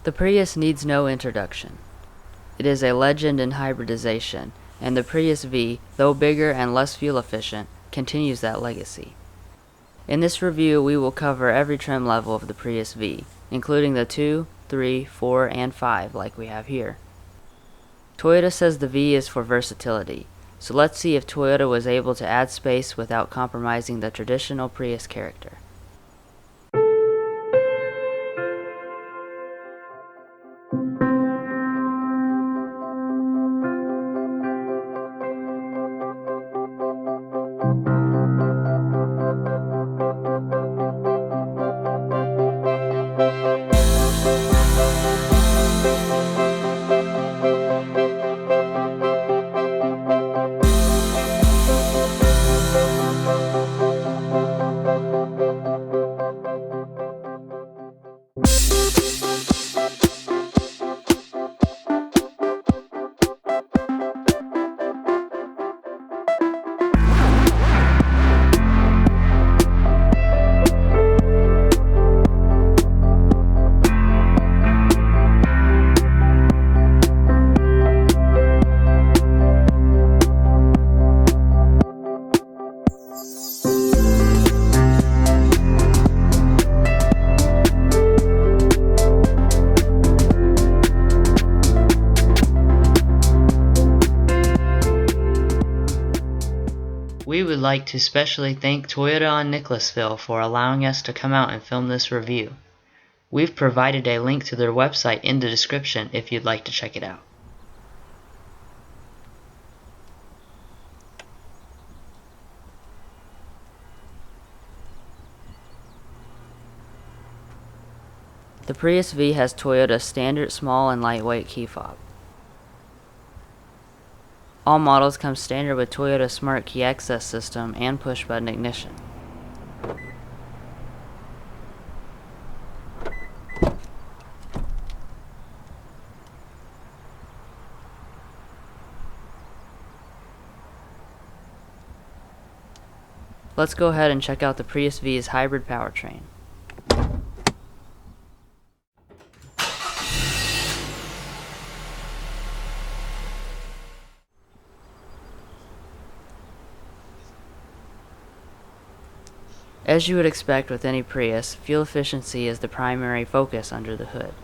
The Prius needs no introduction. It is a legend in hybridization, and the Prius V, though bigger and less fuel efficient, continues that legacy. In this review, we will cover every trim level of the Prius V, including the 2, 3, 4, and 5 like we have here. Toyota says the V is for versatility, so let's see if Toyota was able to add space without compromising the traditional Prius character. We would like to specially thank Toyota on Nicholasville for allowing us to come out and film this review. We've provided a link to their website in the description if you'd like to check it out. The Prius V has Toyota's standard small and lightweight key fob. All models come standard with Toyota Smart Key Access System and push-button ignition. Let's go ahead and check out the Prius V's hybrid powertrain. As you would expect with any Prius, fuel efficiency is the primary focus under the hood.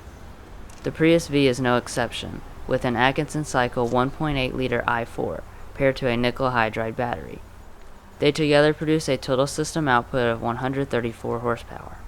The Prius V is no exception, with an Atkinson cycle 1.8-liter i4 paired to a nickel hydride battery. They together produce a total system output of 134 horsepower.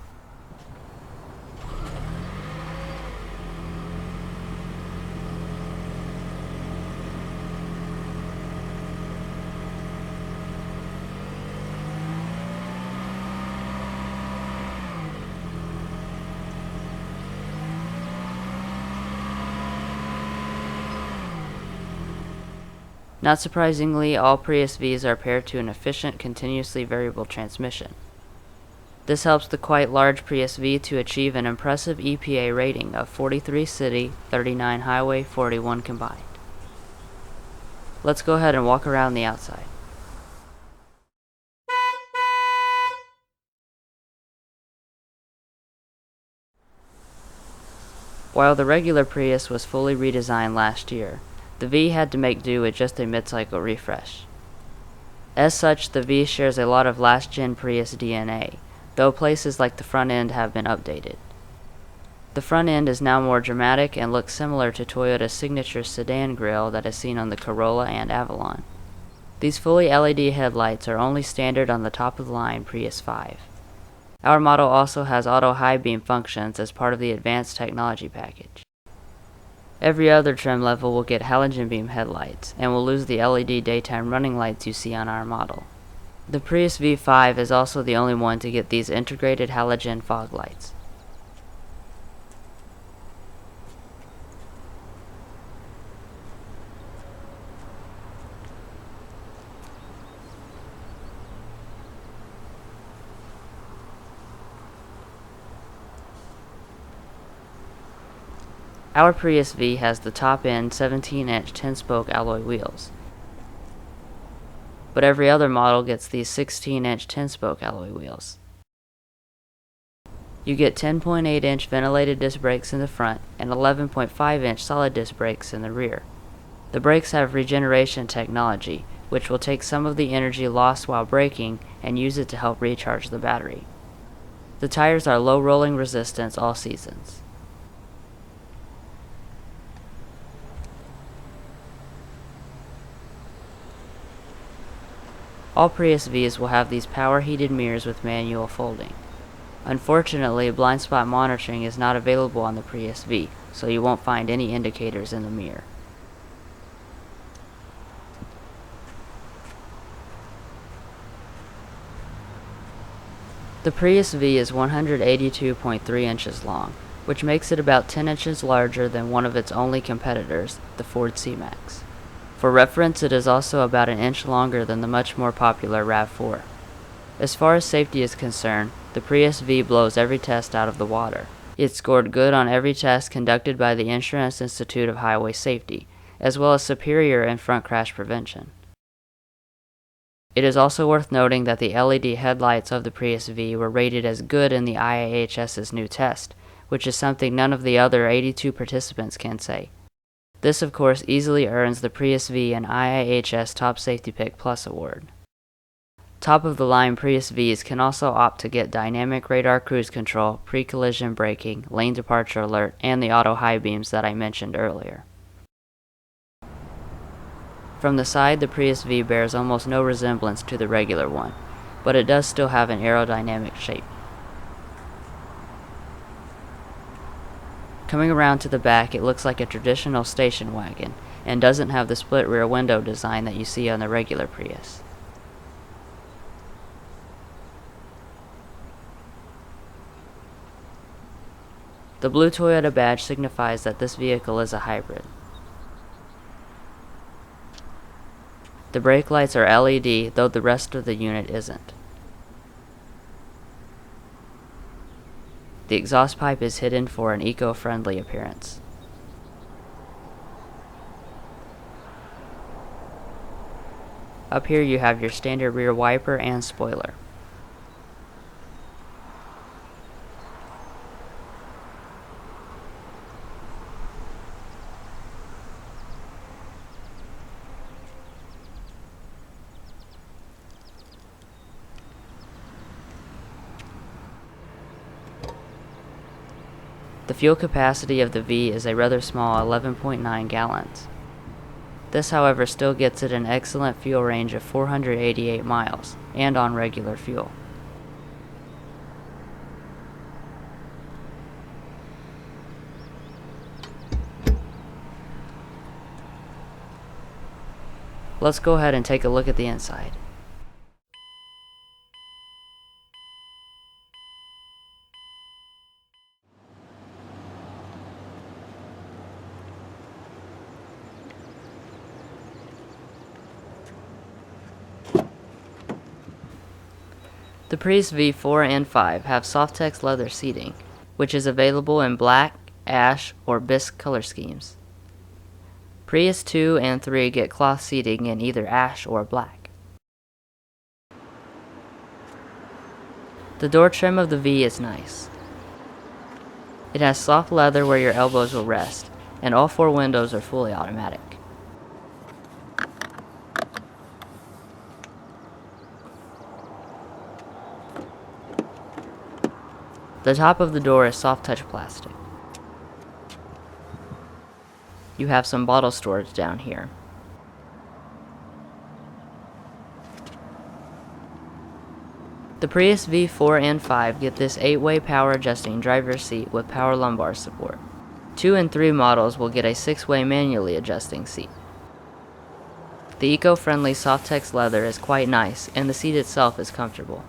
Not surprisingly, all Prius Vs are paired to an efficient, continuously variable transmission. This helps the quite large Prius V to achieve an impressive EPA rating of 43 city, 39 highway, 41 combined. Let's go ahead and walk around the outside. While the regular Prius was fully redesigned last year, the V had to make do with just a mid-cycle refresh. As such, the V shares a lot of last-gen Prius DNA, though places like the front end have been updated. The front end is now more dramatic and looks similar to Toyota's signature sedan grille that is seen on the Corolla and Avalon. These fully LED headlights are only standard on the top-of-the-line Prius 5. Our model also has auto high beam functions as part of the advanced technology package. Every other trim level will get halogen beam headlights and will lose the LED daytime running lights you see on our model. The Prius V5 is also the only one to get these integrated halogen fog lights. Our Prius V has the top-end 17-inch 10-spoke alloy wheels, but every other model gets these 16-inch 10-spoke alloy wheels. You get 10.8-inch ventilated disc brakes in the front and 11.5-inch solid disc brakes in the rear. The brakes have regeneration technology, which will take some of the energy lost while braking and use it to help recharge the battery. The tires are low rolling resistance all seasons. All Prius Vs will have these power heated mirrors with manual folding. Unfortunately, blind spot monitoring is not available on the Prius V, so you won't find any indicators in the mirror. The Prius V is 182.3 inches long, which makes it about 10 inches larger than one of its only competitors, the Ford C-Max. For reference, it is also about an inch longer than the much more popular RAV4. As far as safety is concerned, the Prius V blows every test out of the water. It scored good on every test conducted by the Insurance Institute of Highway Safety, as well as superior in front crash prevention. It is also worth noting that the LED headlights of the Prius V were rated as good in the IIHS's new test, which is something none of the other 82 participants can say. This, of course, easily earns the Prius V an IIHS Top Safety Pick Plus award. Top-of-the-line Prius Vs can also opt to get dynamic radar cruise control, pre-collision braking, lane departure alert, and the auto high beams that I mentioned earlier. From the side, the Prius V bears almost no resemblance to the regular one, but it does still have an aerodynamic shape. Coming around to the back, it looks like a traditional station wagon, and doesn't have the split rear window design that you see on the regular Prius. The blue Toyota badge signifies that this vehicle is a hybrid. The brake lights are LED, though the rest of the unit isn't. The exhaust pipe is hidden for an eco-friendly appearance. Up here you have your standard rear wiper and spoiler. The fuel capacity of the V is a rather small 11.9 gallons. This, however, still gets it an excellent fuel range of 488 miles, and on regular fuel. Let's go ahead and take a look at the inside. The Prius V 4 and 5 have Softex leather seating, which is available in black, ash, or bisque color schemes. Prius 2 and 3 get cloth seating in either ash or black. The door trim of the V is nice. It has soft leather where your elbows will rest, and all 4 windows are fully automatic. The top of the door is soft touch plastic. You have some bottle storage down here. The Prius V 4 and 5 get this 8-way power adjusting driver's seat with power lumbar support. 2 and 3 models will get a 6-way manually adjusting seat. The eco-friendly Softex leather is quite nice, and the seat itself is comfortable.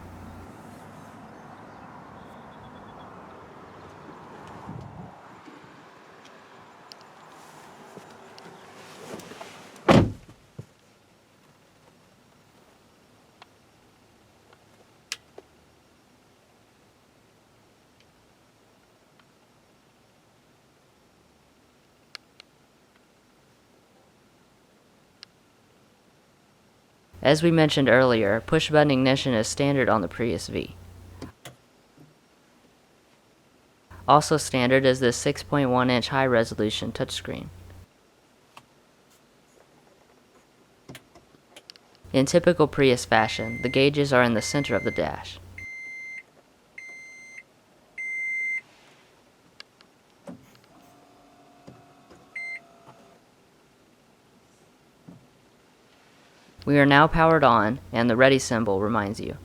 As we mentioned earlier, push-button ignition is standard on the Prius V. Also standard is this 6.1-inch high-resolution touchscreen. In typical Prius fashion, the gauges are in the center of the dash. We are now powered on, and the ready symbol reminds you.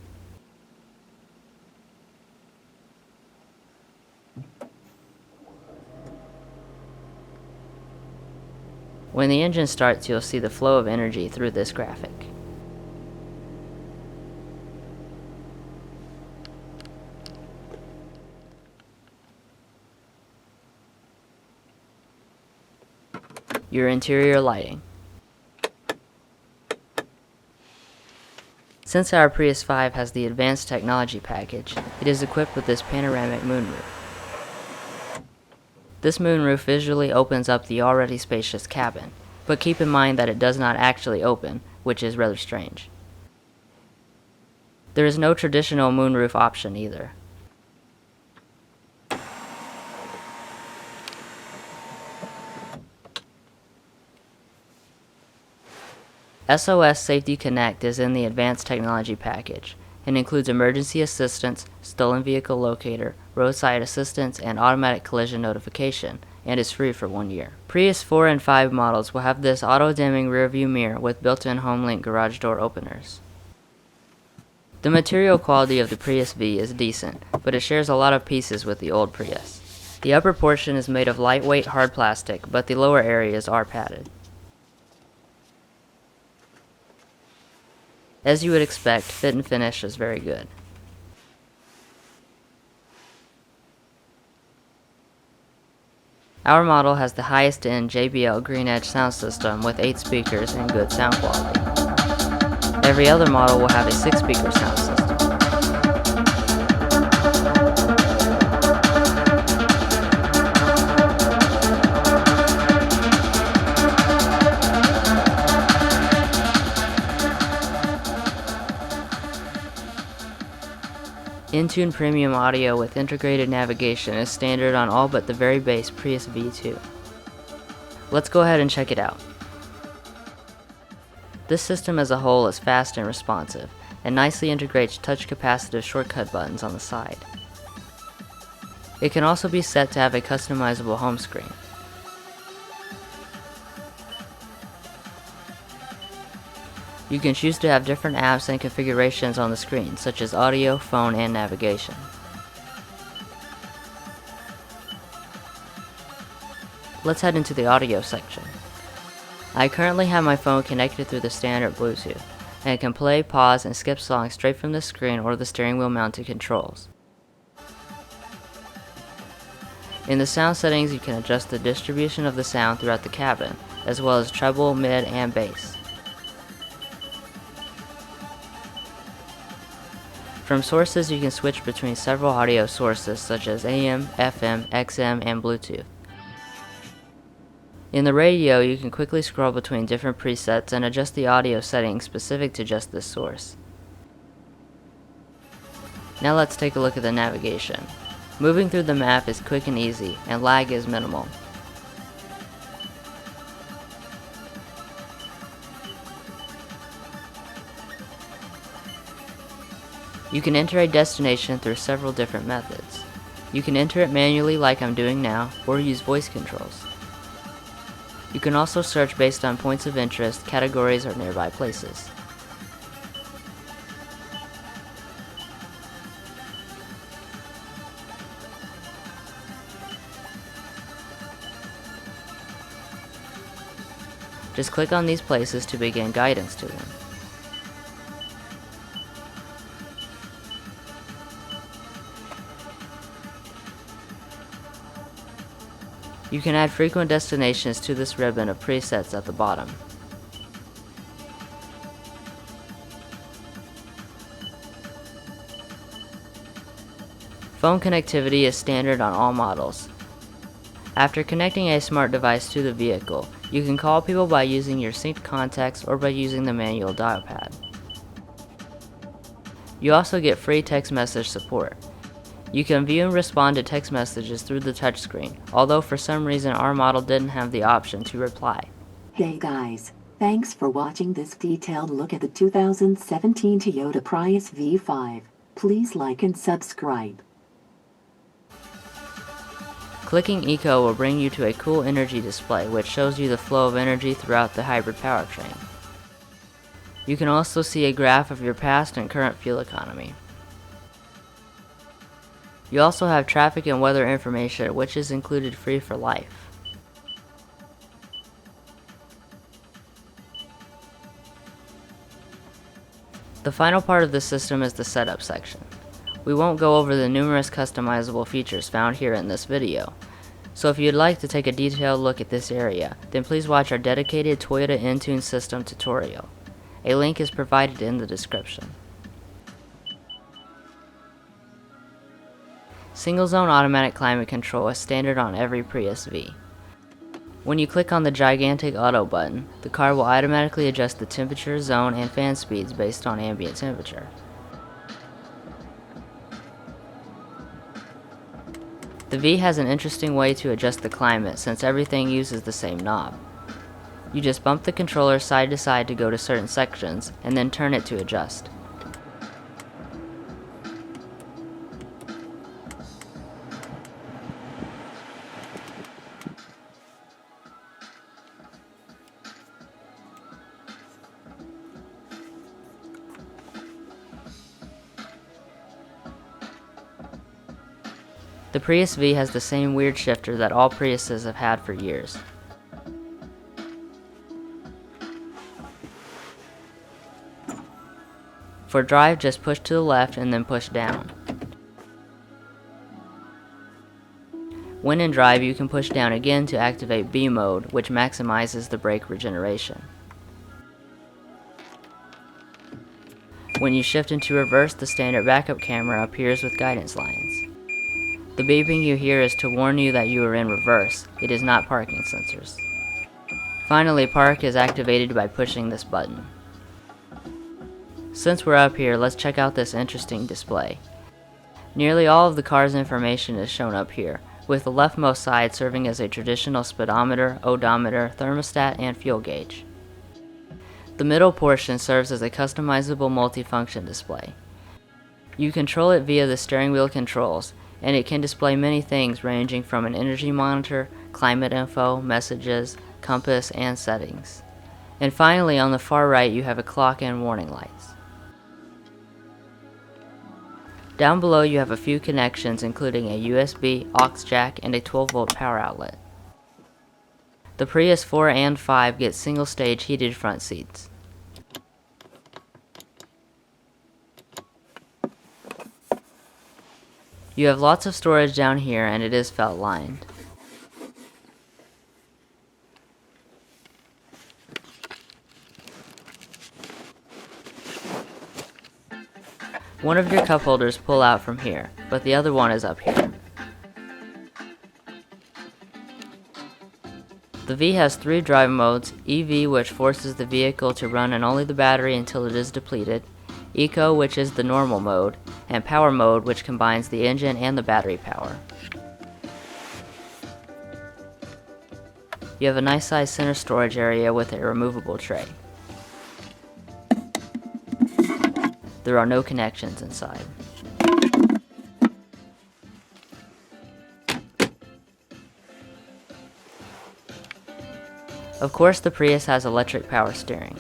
When the engine starts, you'll see the flow of energy through this graphic. Your interior lighting. Since our Prius 5 has the advanced technology package, it is equipped with this panoramic moonroof. This moonroof visually opens up the already spacious cabin, but keep in mind that it does not actually open, which is rather strange. There is no traditional moonroof option either. SOS Safety Connect is in the advanced technology package and includes emergency assistance, stolen vehicle locator, roadside assistance, and automatic collision notification, and is free for 1 year. Prius 4 and 5 models will have this auto-dimming rearview mirror with built-in HomeLink garage door openers. The material quality of the Prius V is decent, but it shares a lot of pieces with the old Prius. The upper portion is made of lightweight hard plastic, but the lower areas are padded. As you would expect, fit and finish is very good. Our model has the highest end JBL Green Edge sound system with 8 speakers and good sound quality. Every other model will have a 6-speaker sound system. Intune Premium Audio with integrated navigation is standard on all but the very base Prius V2. Let's go ahead and check it out. This system as a whole is fast and responsive, and nicely integrates touch capacitive shortcut buttons on the side. It can also be set to have a customizable home screen. You can choose to have different apps and configurations on the screen, such as audio, phone, and navigation. Let's head into the audio section. I currently have my phone connected through the standard Bluetooth, and it can play, pause, and skip songs straight from the screen or the steering wheel mounted controls. In the sound settings, you can adjust the distribution of the sound throughout the cabin, as well as treble, mid, and bass. From sources, you can switch between several audio sources such as AM, FM, XM, and Bluetooth. In the radio, you can quickly scroll between different presets and adjust the audio settings specific to just this source. Now let's take a look at the navigation. Moving through the map is quick and easy, and lag is minimal. You can enter a destination through several different methods. You can enter it manually like I'm doing now, or use voice controls. You can also search based on points of interest, categories, or nearby places. Just click on these places to begin guidance to them. You can add frequent destinations to this ribbon of presets at the bottom. Phone connectivity is standard on all models. After connecting a smart device to the vehicle, you can call people by using your synced contacts or by using the manual dial pad. You also get free text message support. You can view and respond to text messages through the touchscreen, although for some reason our model didn't have the option to reply. Hey guys, thanks for watching this detailed look at the 2017 Toyota Prius V5. Please like and subscribe. Clicking Eco will bring you to a cool energy display which shows you the flow of energy throughout the hybrid powertrain. You can also see a graph of your past and current fuel economy. You also have traffic and weather information, which is included free for life. The final part of the system is the setup section. We won't go over the numerous customizable features found here in this video. So if you'd like to take a detailed look at this area, then please watch our dedicated Toyota Entune system tutorial. A link is provided in the description. Single zone automatic climate control is standard on every Prius V. When you click on the gigantic auto button, the car will automatically adjust the temperature, zone, and fan speeds based on ambient temperature. The V has an interesting way to adjust the climate since everything uses the same knob. You just bump the controller side to side to go to certain sections, and then turn it to adjust. The Prius V has the same weird shifter that all Priuses have had for years. For drive, just push to the left and then push down. When in drive, you can push down again to activate B mode, which maximizes the brake regeneration. When you shift into reverse, the standard backup camera appears with guidance lines. The beeping you hear is to warn you that you are in reverse. It is not parking sensors. Finally, park is activated by pushing this button. Since we're up here, let's check out this interesting display. Nearly all of the car's information is shown up here, with the leftmost side serving as a traditional speedometer, odometer, thermostat, and fuel gauge. The middle portion serves as a customizable multifunction display. You control it via the steering wheel controls, and it can display many things ranging from an energy monitor, climate info, messages, compass, and settings. And finally, on the far right, you have a clock and warning lights. Down below, you have a few connections including a USB, aux jack, and a 12-volt power outlet. The Prius 4 and 5 get single-stage heated front seats. You have lots of storage down here, and it is felt lined. One of your cup holders pull out from here, but the other one is up here. The V has 3 drive modes: EV, which forces the vehicle to run on only the battery until it is depleted, Eco, which is the normal mode, and Power mode, which combines the engine and the battery power. You have a nice sized center storage area with a removable tray. There are no connections inside. Of course, the Prius has electric power steering.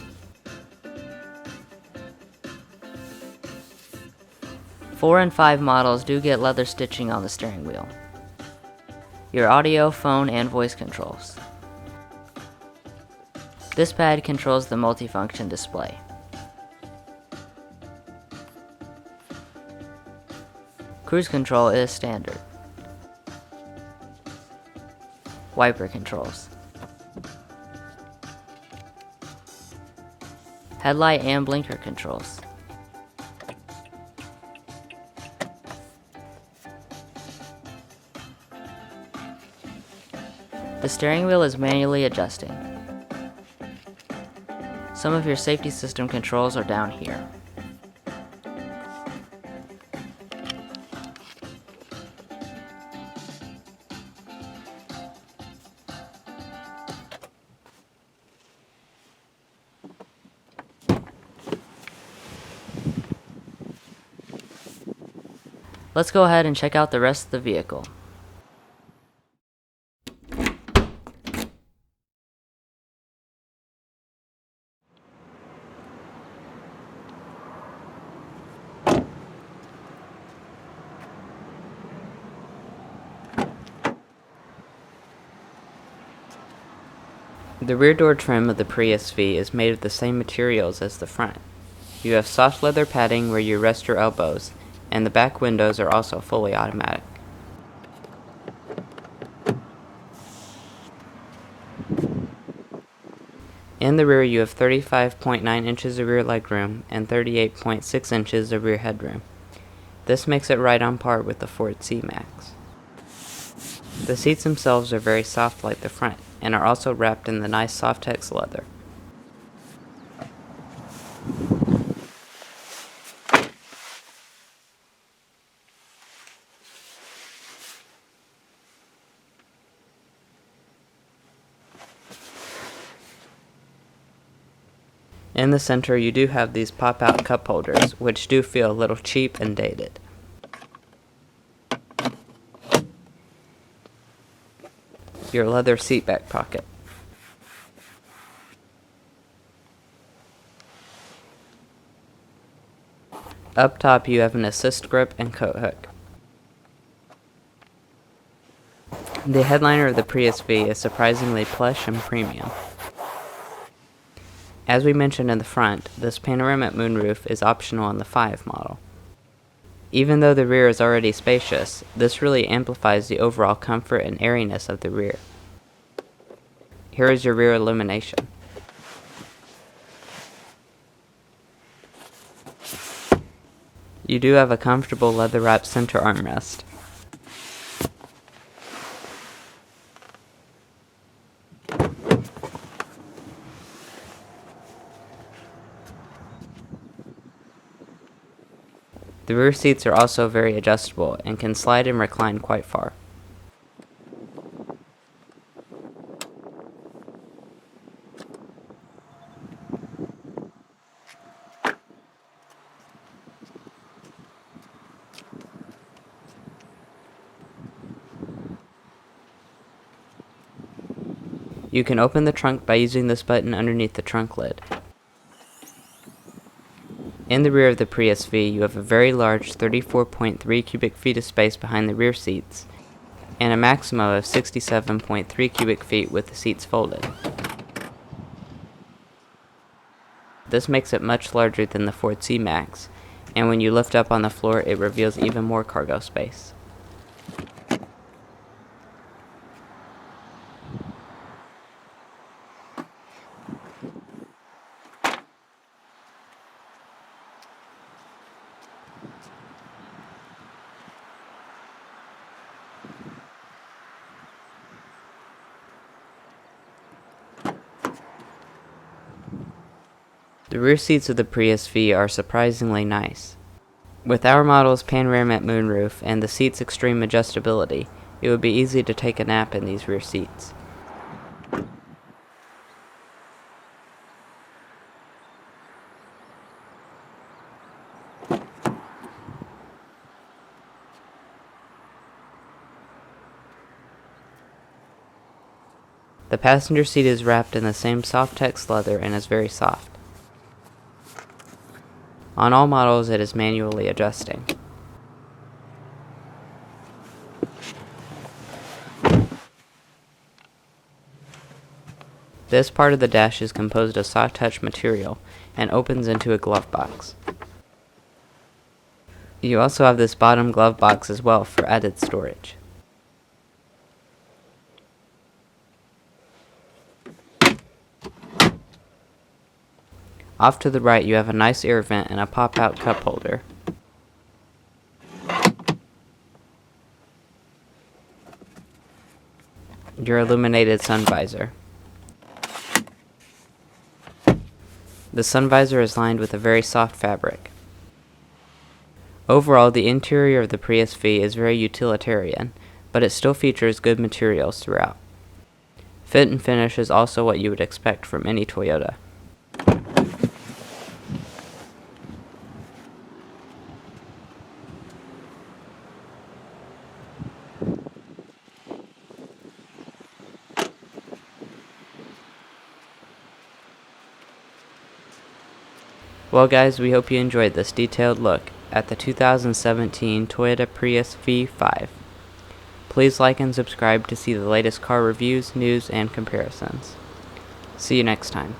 Four and 5 models do get leather stitching on the steering wheel. Your audio, phone, and voice controls. This pad controls the multifunction display. Cruise control is standard. Wiper controls. Headlight and blinker controls. The steering wheel is manually adjusting. Some of your safety system controls are down here. Let's go ahead and check out the rest of the vehicle. The rear door trim of the Prius V is made of the same materials as the front. You have soft leather padding where you rest your elbows, and the back windows are also fully automatic. In the rear you have 35.9 inches of rear legroom and 38.6 inches of rear headroom. This makes it right on par with the Ford C-Max. The seats themselves are very soft like the front, and are also wrapped in the nice Softex leather. In the center you do have these pop-out cup holders, which do feel a little cheap and dated. Your leather seat back pocket. Up top you have an assist grip and coat hook. The headliner of the Prius V is surprisingly plush and premium. As we mentioned in the front, this panoramic moonroof is optional on the 5 model. Even though the rear is already spacious, this really amplifies the overall comfort and airiness of the rear. Here is your rear illumination. You do have a comfortable leather-wrapped center armrest. The rear seats are also very adjustable and can slide and recline quite far. You can open the trunk by using this button underneath the trunk lid. In the rear of the Prius V, you have a very large 34.3 cubic feet of space behind the rear seats, and a maximum of 67.3 cubic feet with the seats folded. This makes it much larger than the Ford C-Max, and when you lift up on the floor, it reveals even more cargo space. The rear seats of the Prius V are surprisingly nice. With our model's panoramic moonroof and the seat's extreme adjustability, it would be easy to take a nap in these rear seats. The passenger seat is wrapped in the same Softex leather and is very soft. On all models it is manually adjusting. This part of the dash is composed of soft touch material and opens into a glove box. You also have this bottom glove box as well for added storage. Off to the right you have a nice air vent and a pop-out cup holder. Your illuminated sun visor. The sun visor is lined with a very soft fabric. Overall, the interior of the Prius V is very utilitarian, but it still features good materials throughout. Fit and finish is also what you would expect from any Toyota. Well guys, we hope you enjoyed this detailed look at the 2017 Toyota Prius V5. Please like and subscribe to see the latest car reviews, news, and comparisons. See you next time.